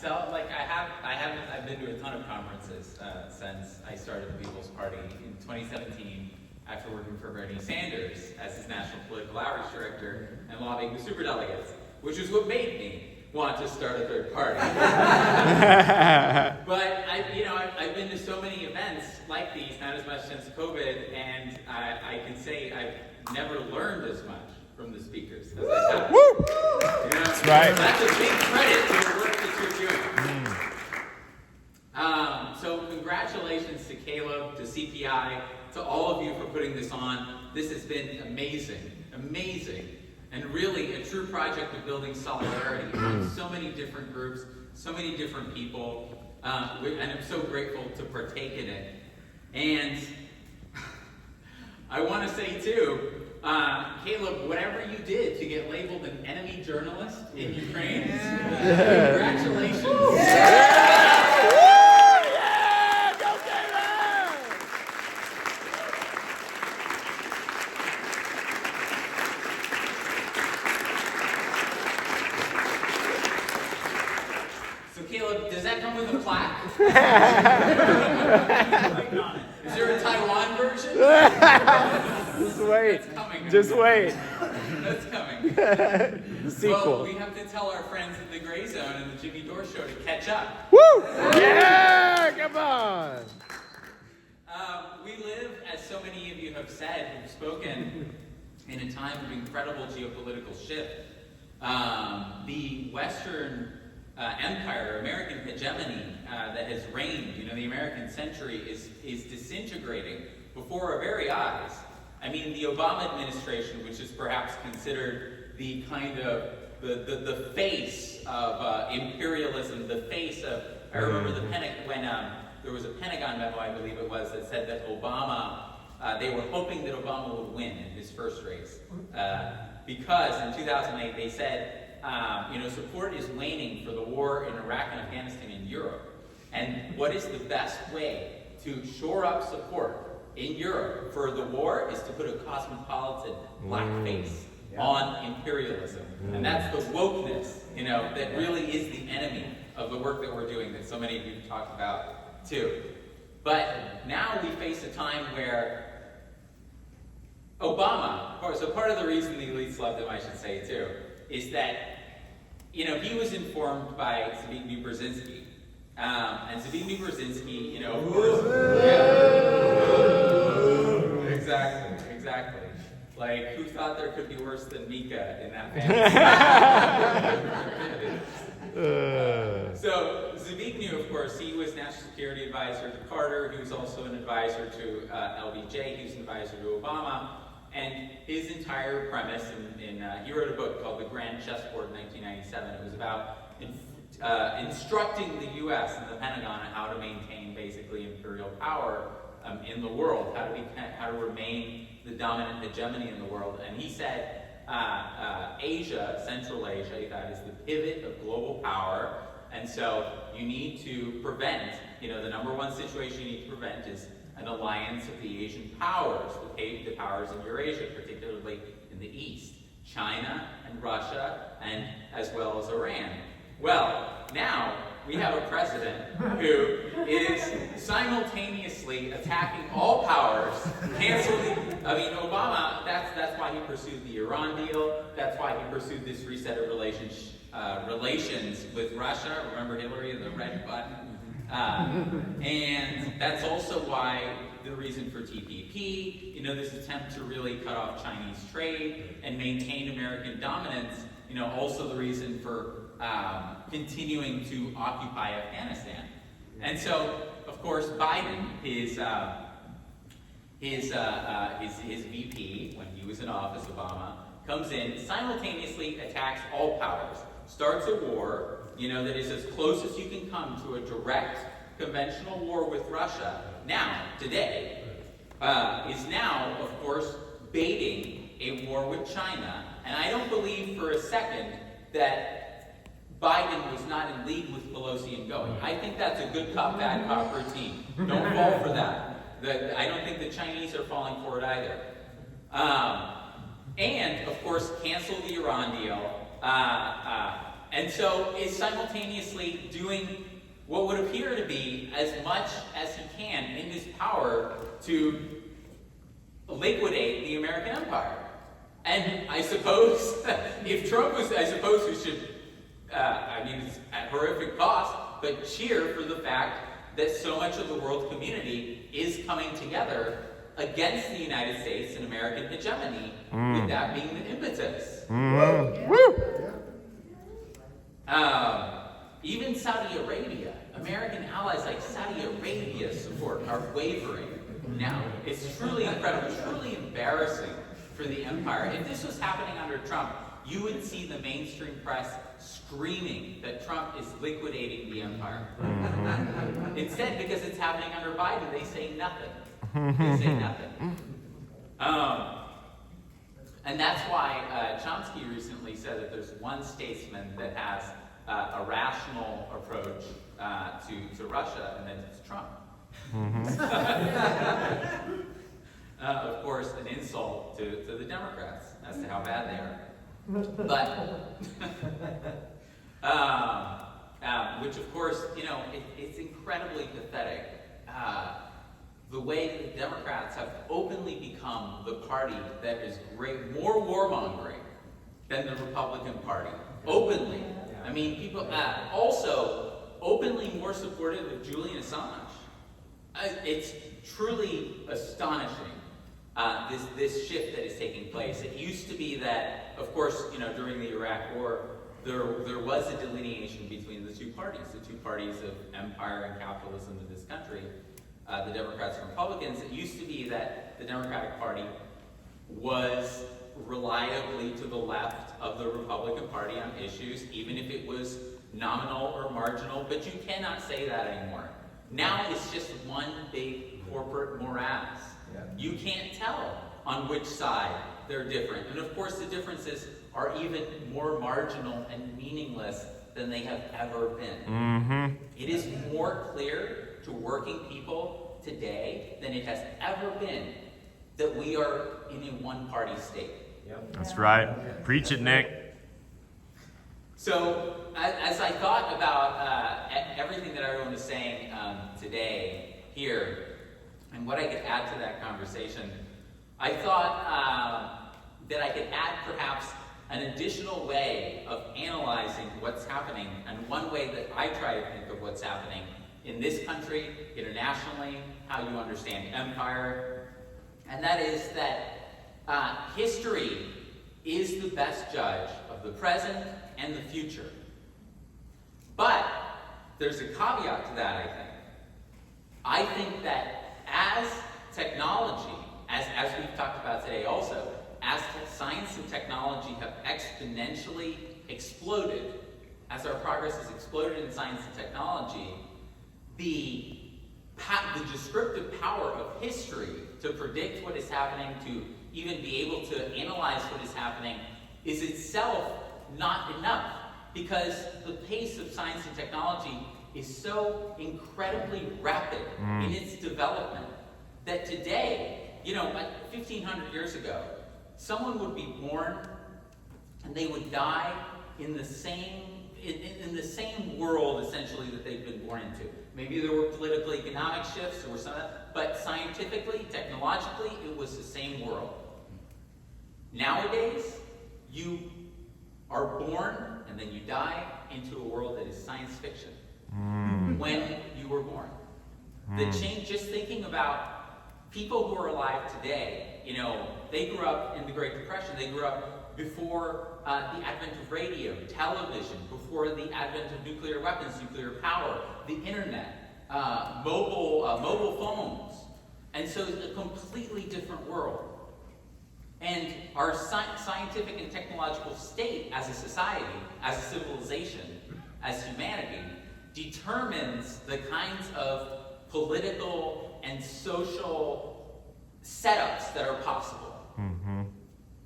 I've been to a ton of conferences since I started the People's Party in 2017 after working for Bernie Sanders as his national political outreach director and lobbying the superdelegates, which is what made me want to start a third party. But I've been to so many events like these, not as much since COVID, and I can say I've never learned as much from the speakers as I have. Woo! That's right. That's a big credit to the work that you're doing. So congratulations to Caleb, to CPI, to all of you for putting this on. This has been amazing, and really a true project of building solidarity among so many different groups, so many different people, and I'm so grateful to partake in it. And I want to say too, Caleb, whatever you did to get labeled an enemy journalist in Ukraine, congratulations. Caleb, does that come with a plaque? Is there a Taiwan version? Just wait. That's coming. Just wait. That's coming. The sequel. Well, we have to tell our friends at the Gray Zone and the Jimmy Dore Show to catch up. Woo! Yeah! Come on! We live, as so many of you have said and spoken, in a time of incredible geopolitical shift. The Western empire, American hegemony that has reigned, the American century is disintegrating before our very eyes. I mean, the Obama administration, which is perhaps considered the kind of the face of imperialism, the face of, I remember when there was a Pentagon memo, I believe it was, that said that Obama, they were hoping that Obama would win in his first race. Because in 2008 they said, support is waning for the war in Iraq and Afghanistan and Europe. And what is the best way to shore up support in Europe for the war is to put a cosmopolitan black face on imperialism. And that's the wokeness, that really is the enemy of the work that we're doing, that so many of you talked about too. But now we face a time where Obama, so part of the reason the elites loved him, I should say too, is that he was informed by Zbigniew Brzezinski. And Zbigniew Brzezinski, of course... Exactly. Like, who thought there could be worse than Mika in that family? So, Zbigniew, of course, he was National Security Advisor to Carter. He was also an advisor to LBJ. He was an advisor to Obama. And his entire premise, he wrote a book called The Grand Chessboard in 1997. It was about instructing the U.S. and the Pentagon on how to maintain basically imperial power in the world, how to remain the dominant hegemony in the world. And he said Asia, Central Asia, he thought is the pivot of global power. And so you need to prevent, the number one situation you need to prevent is an alliance of the Asian powers, the powers in Eurasia, particularly in the East, China and Russia, and as well as Iran. Well, now we have a president who is simultaneously attacking all powers, canceling. Obama. That's why he pursued the Iran deal. That's why he pursued this reset of relations with Russia. Remember Hillary and the red button. And that's also why the reason for TPP, this attempt to really cut off Chinese trade and maintain American dominance, also the reason for continuing to occupy Afghanistan. And so, of course, Biden, his VP, when he was in office, Obama, comes in, simultaneously attacks all powers, starts a war, that is as close as you can come to a direct conventional war with Russia, today, is now, of course, baiting a war with China. And I don't believe for a second that Biden was not in league with Pelosi and going. I think that's a good cop, bad cop routine. Don't fall for that. I don't think the Chinese are falling for it either. And, of course, cancel the Iran deal. And so is simultaneously doing what would appear to be as much as he can in his power to liquidate the American empire. And I suppose, if Trump was, I suppose we should, it's at horrific cost, but cheer for the fact that so much of the world community is coming together against the United States and American hegemony, with that being the impetus. Even Saudi Arabia, American allies like Saudi Arabia support are wavering now. It's truly incredible, truly embarrassing for the empire. If this was happening under Trump, you would see the mainstream press screaming that Trump is liquidating the empire. Instead, because it's happening under Biden, they say nothing. They say nothing. And that's why Chomsky recently said that there's one statesman that has a rational approach to Russia, and then it's Trump. Of course, an insult to the Democrats as to how bad they are. But, which of course, it's incredibly pathetic. The way that the Democrats have openly become the party that is more warmongering than the Republican Party. Openly. I mean, people also openly more supportive of Julian Assange. It's truly astonishing, this shift that is taking place. It used to be that, of course, during the Iraq War, there was a delineation between the two parties of empire and capitalism in this country, the Democrats and Republicans. It used to be that the Democratic Party was reliably to the left of the Republican Party on issues, even if it was nominal or marginal, but you cannot say that anymore. Now it's just one big corporate morass. Yeah. You can't tell on which side they're different. And of course the differences are even more marginal and meaningless than they have ever been. It is more clear to working people today than it has ever been that we are in a one-party state. Yep. That's right. Preach it, Nick. So, as I thought about everything that everyone was saying today here, and what I could add to that conversation, I thought that I could add perhaps an additional way of analyzing what's happening, and one way that I try to think of what's happening in this country, internationally, how you understand empire, and that is that history is the best judge of the present and the future. But there's a caveat to that, I think. I think that as technology, as we've talked about today also, as science and technology have exponentially exploded, as our progress has exploded in science and technology, the descriptive power of history to predict what is happening, to even be able to analyze what is happening, is itself not enough, because the pace of science and technology is so incredibly rapid in its development that today, like 1,500 years ago, someone would be born and they would die in the same world essentially that they've been born into. Maybe there were political economic shifts, there were some, but scientifically, technologically, it was the same world. Nowadays, you are born and then you die into a world that is science fiction. When you were born. The change, just thinking about people who are alive today, they grew up in the Great Depression, they grew up before the advent of radio, television, before the advent of nuclear weapons, nuclear power, the internet, mobile phones. And so it's a completely different world. And our scientific and technological state as a society, as a civilization, as humanity, determines the kinds of political and social setups that are possible.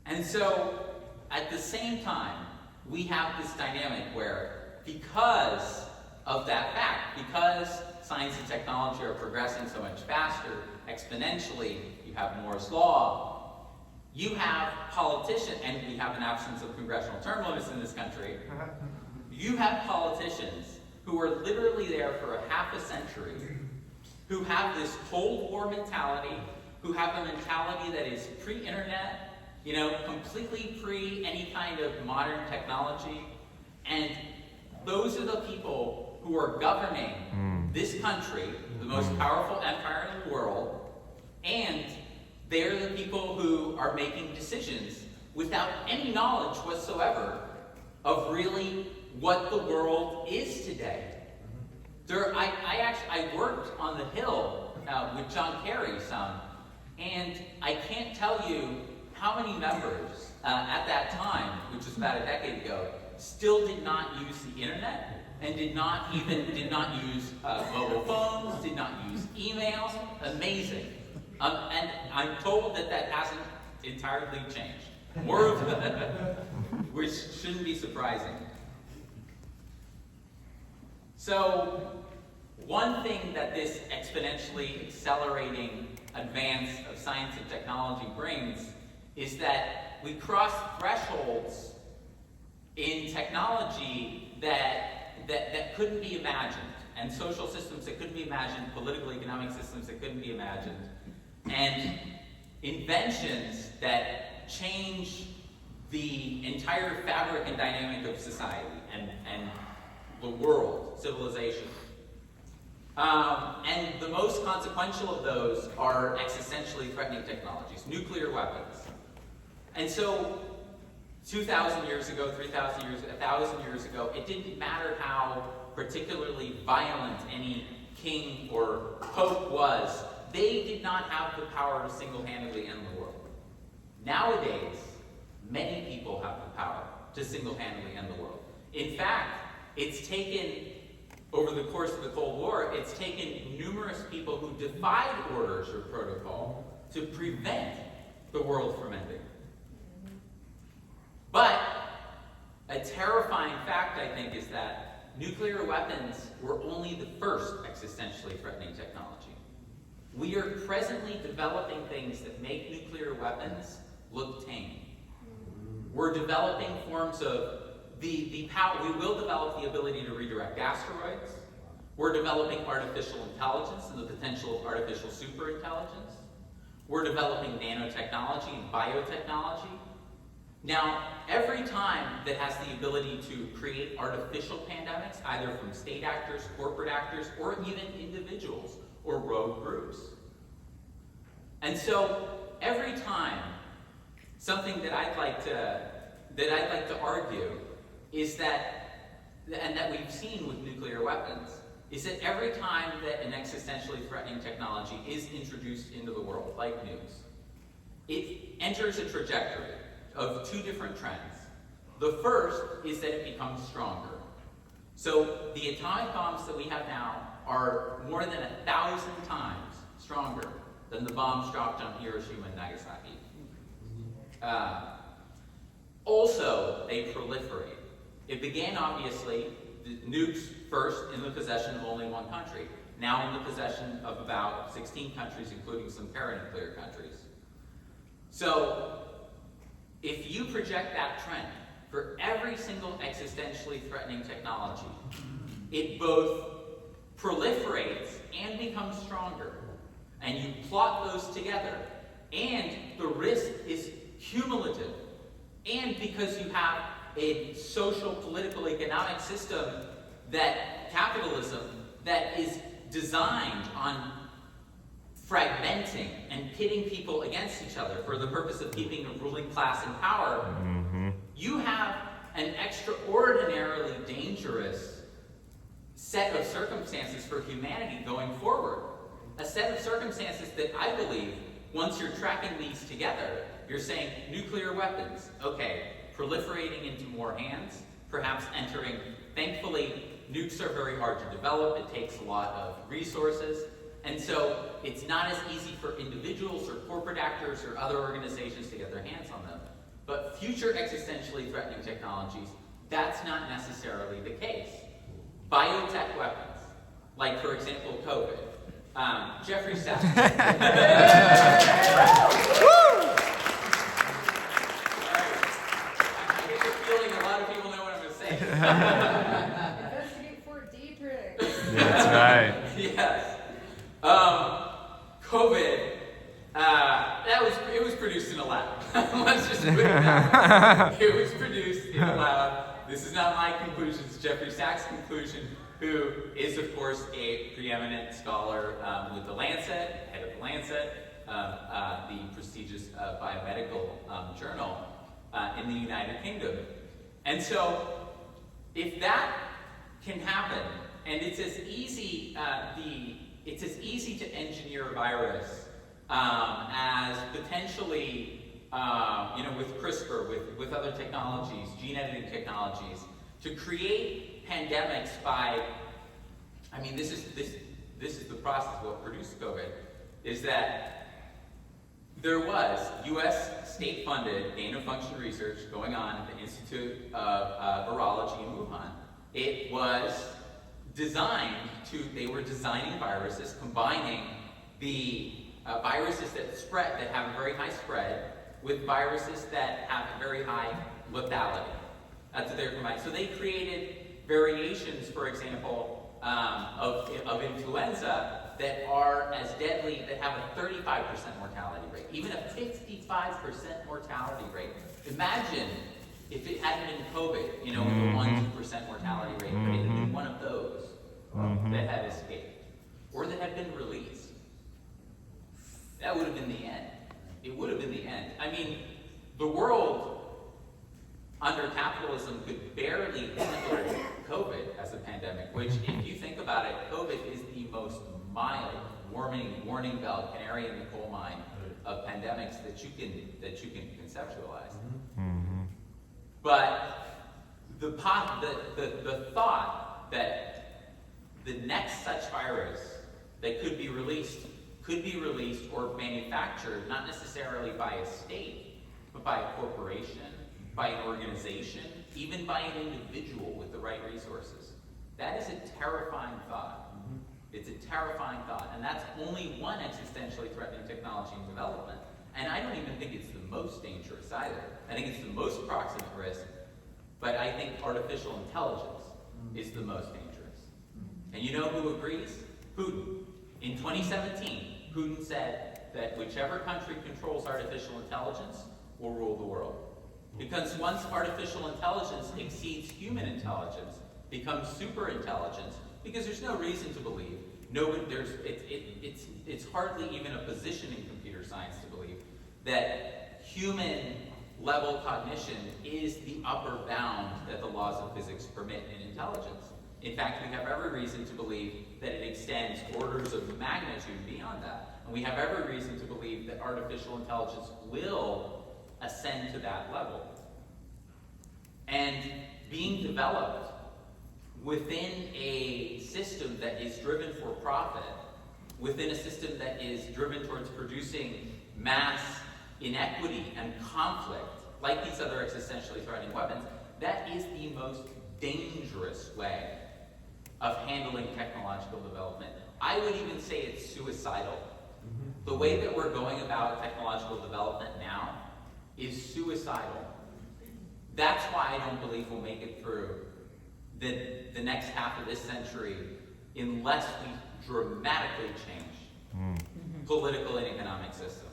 And so, at the same time, we have this dynamic where, because of that fact, because science and technology are progressing so much faster, exponentially, you have Moore's Law, you have politicians, and we have an absence of congressional term limits in this country, you have politicians who are literally there for a half a century, who have this Cold War mentality, who have a mentality that is pre-internet, completely pre any kind of modern technology, and those are the people who are governing this country, the most powerful empire in the world, and they're the people who are making decisions without any knowledge whatsoever of really what the world is today. I worked on the Hill with John Kerry some, and I can't tell you how many members at that time, which was about a decade ago, still did not use the internet and did not use mobile phones, did not use emails. Amazing. And I'm told that hasn't entirely changed. More of which shouldn't be surprising. So, one thing that this exponentially accelerating advance of science and technology brings is that we cross thresholds in technology that couldn't be imagined, and social systems that couldn't be imagined, political economic systems that couldn't be imagined, and inventions that change the entire fabric and dynamic of society and the world, civilization. And the most consequential of those are existentially threatening technologies, nuclear weapons. And so 2,000 years ago, 3,000 years, 1,000 years ago, it didn't matter how particularly violent any king or pope was, they did not have the power to single-handedly end the world. Nowadays, many people have the power to single-handedly end the world. In fact, it's taken, over the course of the Cold War, it's taken numerous people who defied orders or protocol to prevent the world from ending. But a terrifying fact, I think, is that nuclear weapons were only the first existentially threatening technology. We are presently developing things that make nuclear weapons look tame. We're developing forms of the power. We will develop the ability to redirect asteroids. We're developing artificial intelligence and the potential of artificial superintelligence. We're developing nanotechnology and biotechnology. Now, every time that has the ability to create artificial pandemics, either from state actors, corporate actors, or even individuals or rogue groups. And so, every time, something that I'd like to argue is that, and that we've seen with nuclear weapons, is that every time that an existentially threatening technology is introduced into the world, like nukes, it enters a trajectory of two different trends. The first is that it becomes stronger. So the atomic bombs that we have now are more than 1,000 times stronger than the bombs dropped on Hiroshima and Nagasaki. Also, they proliferate. It began, obviously, the nukes first in the possession of only one country, now in the possession of about 16 countries, including some paranuclear countries. So, if you project that trend for every single existentially threatening technology, it both proliferates and becomes stronger. And you plot those together, and the risk is cumulative. And because you have a social, political, economic system, that capitalism, that is designed on fragmenting and pitting people against each other for the purpose of keeping a ruling class in power, you have an extraordinarily dangerous set of circumstances for humanity going forward. A set of circumstances that I believe, once you're tracking these together, you're saying nuclear weapons, okay, proliferating into more hands, perhaps entering, thankfully, nukes are very hard to develop, it takes a lot of resources, and so it's not as easy for individuals or corporate actors or other organizations to get their hands on them. But future existentially threatening technologies, that's not necessarily the case. Biotech weapons, like for example COVID. Jeffrey Sachs. I get the feeling a lot of people know what I'm going to say. That's right. Yes. COVID, it was produced in a lab. Let's just put it that way. It was produced in a lab. This is not my conclusion, it's Jeffrey Sachs' conclusion, who is, of course, a preeminent scholar with the Lancet, head of the Lancet, the prestigious biomedical journal in the United Kingdom. And so, if that can happen, and it's as easy to engineer a virus as potentially, with CRISPR, with other technologies, gene editing technologies, to create pandemics by, this is the process of what produced COVID, is that there was U.S. state-funded gain-of-function research going on at the Institute of Virology in Wuhan. It was they were designing viruses, combining the viruses that have a very high spread with viruses that have a very high lethality. That's what they were combining. So they created variations, for example, of influenza that are as deadly, that have a 35% mortality rate, even a 55% mortality rate. Imagine if it hadn't been COVID, with a 1-2% mortality rate, but it had been one of those that had escaped, or that had been released. That would have been the end. It would have been the end. The world under capitalism could barely handle COVID as a pandemic, which, if you think about it, COVID is the most mild, warning bell, canary in the coal mine of pandemics that you can conceptualize. Mm-hmm. But the thought that the next such virus that could be released or manufactured, not necessarily by a state, but by a corporation, by an organization, even by an individual with the right resources. That is a terrifying thought. Mm-hmm. It's a terrifying thought, and that's only one existentially threatening technology in development. And I don't even think it's the most dangerous either. I think it's the most proximate risk, but I think artificial intelligence is the most dangerous. And you know who agrees? Putin. In 2017, Putin said that whichever country controls artificial intelligence will rule the world. Because once artificial intelligence exceeds human intelligence, becomes super intelligence, because there's no reason to believe, it's hardly even a position in computer science to believe that human level cognition is the upper bound that the laws of physics permit in intelligence. In fact, we have every reason to believe that it extends orders of magnitude beyond that. And we have every reason to believe that artificial intelligence will ascend to that level. And being developed within a system that is driven for profit, within a system that is driven towards producing mass inequity and conflict, like these other existentially threatening weapons, that is the most dangerous way of handling technological development. I would even say it's suicidal. Mm-hmm. The way that we're going about technological development now is suicidal. That's why I don't believe we'll make it through the next half of this century unless we dramatically change political and economic systems.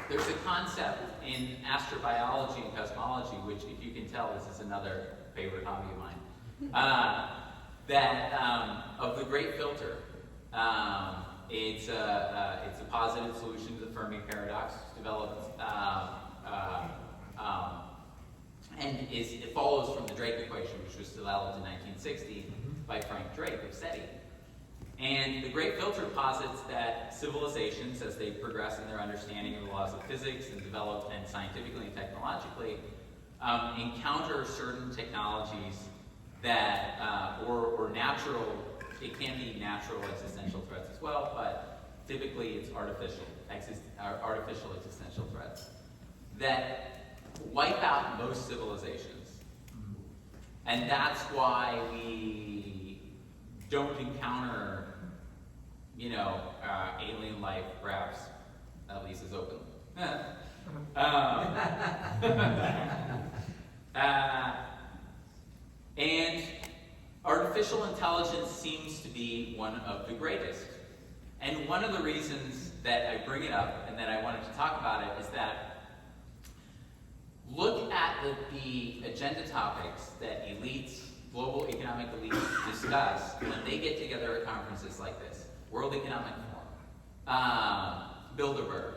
There's a concept in astrobiology and cosmology, which, if you can tell, this is another favorite hobby of mine, of the great filter. It's a positive solution to the Fermi paradox, developed, and it follows from the Drake equation, which was developed in 1960 by Frank Drake of SETI. And the great filter posits that civilizations, as they progress in their understanding of the laws of physics and develop and scientifically and technologically, encounter certain technologies that, or natural, it can be natural existential threats as well, but typically it's artificial existential threats that wipe out most civilizations. And that's why we don't encounter, alien life perhaps at least as openly. And artificial intelligence seems to be one of the greatest. And one of the reasons that I bring it up and that I wanted to talk about it is that look at the agenda topics that elites, global economic elites discuss when they get together at conferences like this. World Economic Forum, Bilderberg.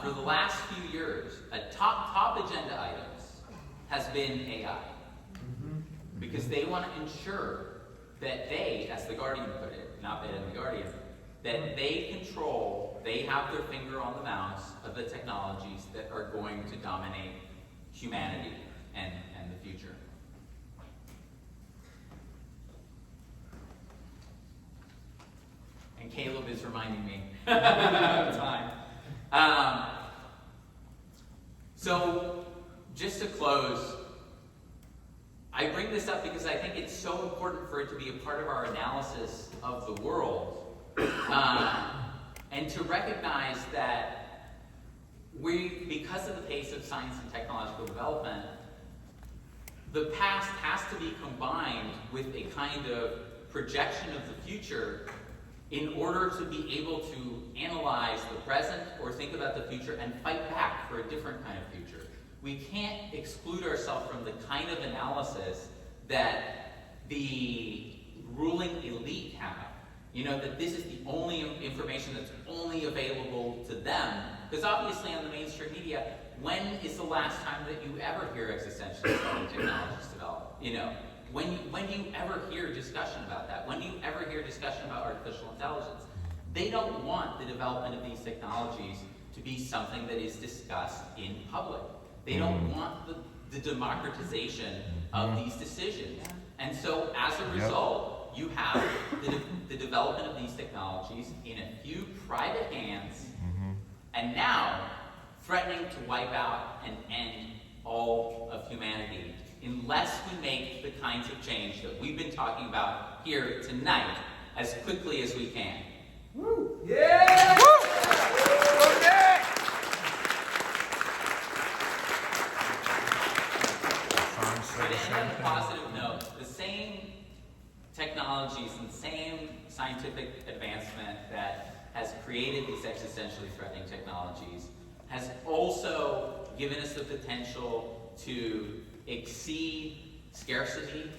For the last few years, a top agenda items has been AI. Because they want to ensure that they, as the Guardian put it, not Ben and the Guardian, that they have their finger on the mouse of the technologies that are going to dominate humanity and the future. And Caleb is reminding me of time. So, just to close, I bring this up because I think it's so important for it to be a part of our analysis of the world. And to recognize that because of the pace of science and technological development, the past has to be combined with a kind of projection of the future in order to be able to analyze the present or think about the future and fight back for a different kind of future. We can't exclude ourselves from the kind of analysis that the ruling elite have. You know, that this is the only information that's only available to them. Because obviously on the mainstream media, when is the last time that you ever hear existentially threatening technologies develop? You know, when do you ever hear discussion about that? When do you ever hear discussion about artificial intelligence? They don't want the development of these technologies to be something that is discussed in public. They don't want the democratization of these decisions. And so as a result, you have the development of these technologies in a few private hands, and now threatening to wipe out and end all of humanity unless we make the kinds of change that we've been talking about here tonight as quickly as we can. Woo! Yeah! Woo! Okay! To end on a positive note, the same technologies and same scientific advancement that has created these existentially threatening technologies has also given us the potential to exceed scarcity,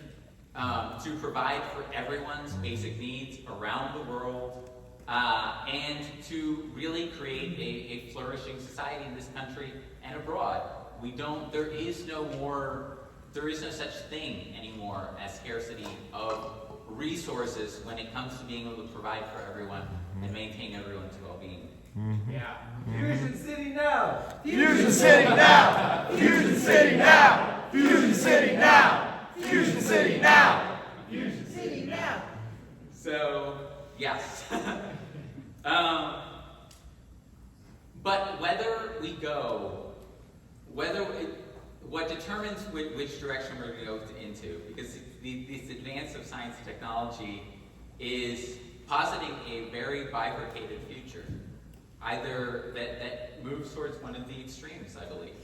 to provide for everyone's basic needs around the world, and to really create a flourishing society in this country and abroad. There is no such thing anymore as scarcity of resources when it comes to being able to provide for everyone and maintain everyone's well-being. Yeah. Fusion City now! Fusion City now! Fusion City now! Fusion City now! Fusion City now! Fusion City now! So, yes. But what determines which direction we're going to go into, because this advance of science and technology is positing a very bifurcated future. Either that moves towards one of the extremes, I believe.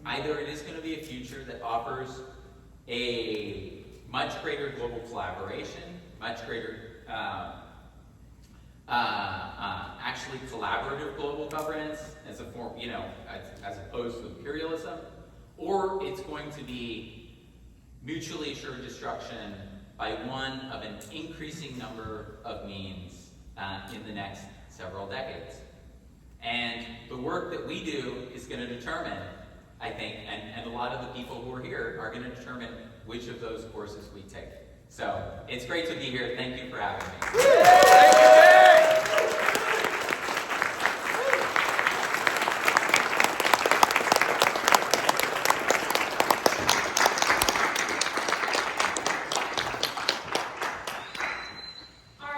Either it is going to be a future that offers a much greater global collaboration, much greater actually collaborative global governance as a form, as opposed to imperialism, or it's going to be mutually assured destruction by one of an increasing number of means in the next several decades. And the work that we do is going to determine, I think, and a lot of the people who are here are going to determine which of those courses we take. So it's great to be here. Thank you for having me.